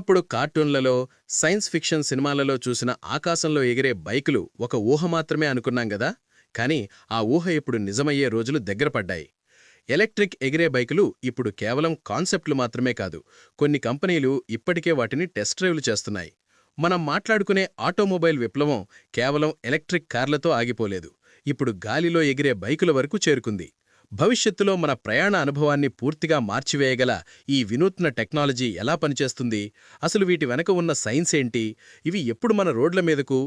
ఇప్పుడు కార్టూన్లలో, science fiction సినిమాలలో చూసిన ఆకాశంలో ఎగిరే బైకులు ఒక ఊహ మాత్రమే అనుకున్నాం గదా. కానీ ఆ ఊహ ఇప్పుడు నిజమయ్యే రోజులు దగ్గరపడ్డాయి. ఎలక్ట్రిక్ ఎగిరే బైకులు ఇప్పుడు కేవలం కాన్సెప్ట్లు మాత్రమే కాదు, కొన్ని కంపెనీలు ఇప్పటికే వాటిని టెస్ట్ డ్రైవ్లు చేస్తున్నాయి. మనం మాట్లాడుకునే ఆటోమొబైల్ విప్లవం కేవలం ఎలక్ట్రిక్ కార్లతో ఆగిపోలేదు, ఇప్పుడు గాలిలో ఎగిరే బైకుల వరకు చేరుకుంది. భవిష్యత్తులో మన ప్రయాణ అనుభవాన్ని పూర్తిగా మార్చివేయగల ఈ వినూత్న టెక్నాలజీ ఎలా పనిచేస్తుంది, అసలు వీటి వెనక ఉన్న సైన్స్ ఏంటి, ఇవి ఎప్పుడు మన రోడ్ల మీదకు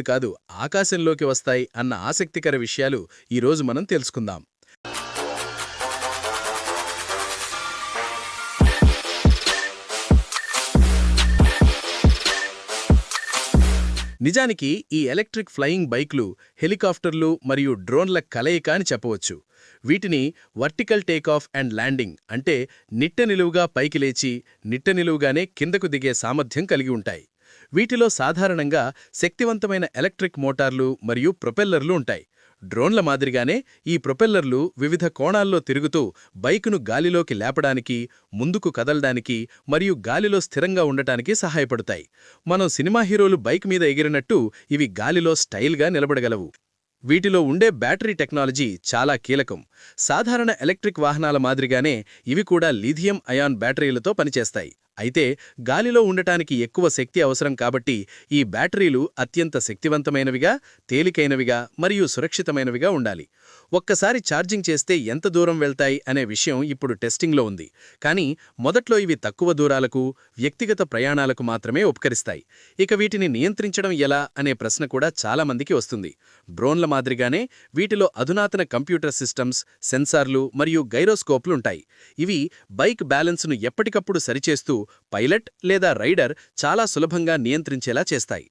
కాదు ఆకాశంలోకి వస్తాయి అన్న ఆసక్తికర విషయాలు ఈరోజు మనం తెలుసుకుందాం. నిజానికి ఈ ఎలక్ట్రిక్ ఫ్లయింగ్ బైక్లు హెలికాప్టర్లు మరియు డ్రోన్ల కలయిక అని చెప్పవచ్చు. వీటిని వర్టికల్ టేకాఫ్ అండ్ ల్యాండింగ్ అంటే నిట్ట నిలువుగా పైకి లేచి నిట్ట నిలువుగానే కిందకు దిగే సామర్థ్యం కలిగి ఉంటాయి. వీటిలో సాధారణంగా శక్తివంతమైన ఎలక్ట్రిక్ మోటార్లు మరియు ప్రొపెల్లర్లు ఉంటాయి. డ్రోన్ల మాదిరిగానే ఈ ప్రొపెల్లర్లు వివిధ కోణాల్లో తిరుగుతూ బైకును గాలిలోకి లేపడానికి, ముందుకు కదలడానికి మరియు గాలిలో స్థిరంగా ఉండటానికి సహాయపడతాయి. మనం సినిమా హీరోలు బైక్ మీద ఎగిరినట్టు ఇవి గాలిలో స్టైల్గా నిలబడగలవు. వీటిలో ఉండే బ్యాటరీ టెక్నాలజీ చాలా కీలకం. సాధారణ ఎలక్ట్రిక్ వాహనాల మాదిరిగానే ఇవి కూడా లిథియం అయాన్ బ్యాటరీలతో పనిచేస్తాయి. అయితే గాలిలో ఉండటానికి ఎక్కువ శక్తి అవసరం కాబట్టి ఈ బ్యాటరీలు అత్యంత శక్తివంతమైనవిగా, తేలికైనవిగా మరియు సురక్షితమైనవిగా ఉండాలి. ఒక్కసారి ఛార్జింగ్ చేస్తే ఎంత దూరం వెళ్తాయి అనే విషయం ఇప్పుడు టెస్టింగ్లో ఉంది. కానీ మొదట్లో ఇవి తక్కువ దూరాలకు, వ్యక్తిగత ప్రయాణాలకు మాత్రమే ఉపకరిస్తాయి. ఇక వీటిని నియంత్రించడం ఎలా అనే ప్రశ్న కూడా చాలామందికి వస్తుంది. డ్రోన్ల మాదిరిగానే వీటిలో అధునాతన కంప్యూటర్ సిస్టమ్స్, సెన్సార్లు మరియు గైరోస్కోప్లుంటాయి. ఇవి బైక్ బ్యాలెన్స్ను ఎప్పటికప్పుడు సరిచేస్తూ పైలట్ లేదా రైడర్ చాలా సులభంగా నియంత్రించేలా చేస్తాయి.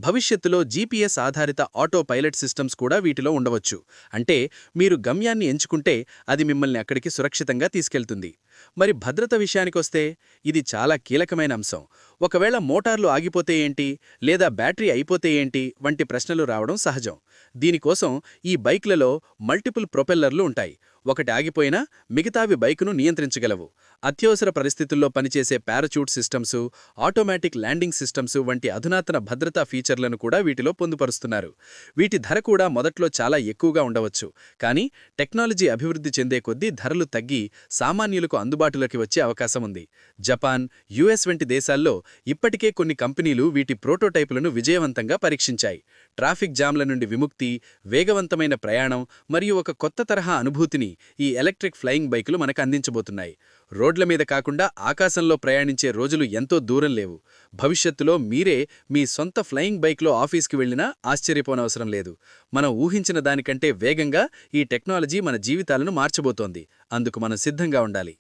భవిష్యత్తులో జీపీఎస్ ఆధారిత ఆటో పైలట్ సిస్టమ్స్ కూడా వీటిలో ఉండవచ్చు. అంటే మీరు గమ్యాన్ని ఎంచుకుంటే అది మిమ్మల్ని అక్కడికి సురక్షితంగా తీసుకెళ్తుంది. మరి భద్రత విషయానికొస్తే ఇది చాలా కీలకమైన అంశం. ఒకవేళ మోటార్లు ఆగిపోతే ఏంటి, లేదా బ్యాటరీ అయిపోతే ఏంటి వంటి ప్రశ్నలు రావడం సహజం. దీనికోసం ఈ బైక్లలో మల్టిపుల్ ప్రొపెల్లర్లు ఉంటాయి. ఒకటి ఆగిపోయినా మిగతావి బైకును నియంత్రించగలవు. అత్యవసర పరిస్థితుల్లో పనిచేసే parachute systems, automatic landing systems వంటి అధునాతన భద్రతా ఫీచర్లను కూడా వీటిలో పొందుపరుస్తున్నారు. వీటి ధర కూడా మొదట్లో చాలా ఎక్కువగా ఉండవచ్చు. కానీ టెక్నాలజీ అభివృద్ధి చెందే కొద్దీ ధరలు తగ్గి సామాన్యులకు అందుబాటులోకి వచ్చే అవకాశం ఉంది. జపాన్, యుఎస్ వంటి దేశాల్లో ఇప్పటికే కొన్ని కంపెనీలు వీటి ప్రోటోటైపులను విజయవంతంగా పరీక్షించాయి. ట్రాఫిక్ జామ్ల నుండి విముక్తి, వేగవంతమైన ప్రయాణం మరియు ఒక కొత్త తరహా అనుభూతిని ఈ ఎలక్ట్రిక్ ఫ్లయింగ్ బైకులు మనకు అందించబోతున్నాయి. రోడ్ల మీద కాకుండా ఆకాశంలో ప్రయాణించే రోజులు ఎంతో దూరం లేవు. భవిష్యత్తులో మీరే మీ సొంత ఫ్లయింగ్ బైక్లో ఆఫీస్కి వెళ్లినా ఆశ్చర్యపోనవసరం లేదు. మనం ఊహించిన దానికంటే వేగంగా ఈ టెక్నాలజీ మన జీవితాలను మార్చబోతోంది. అందుకు మనం సిద్ధంగా ఉండాలి.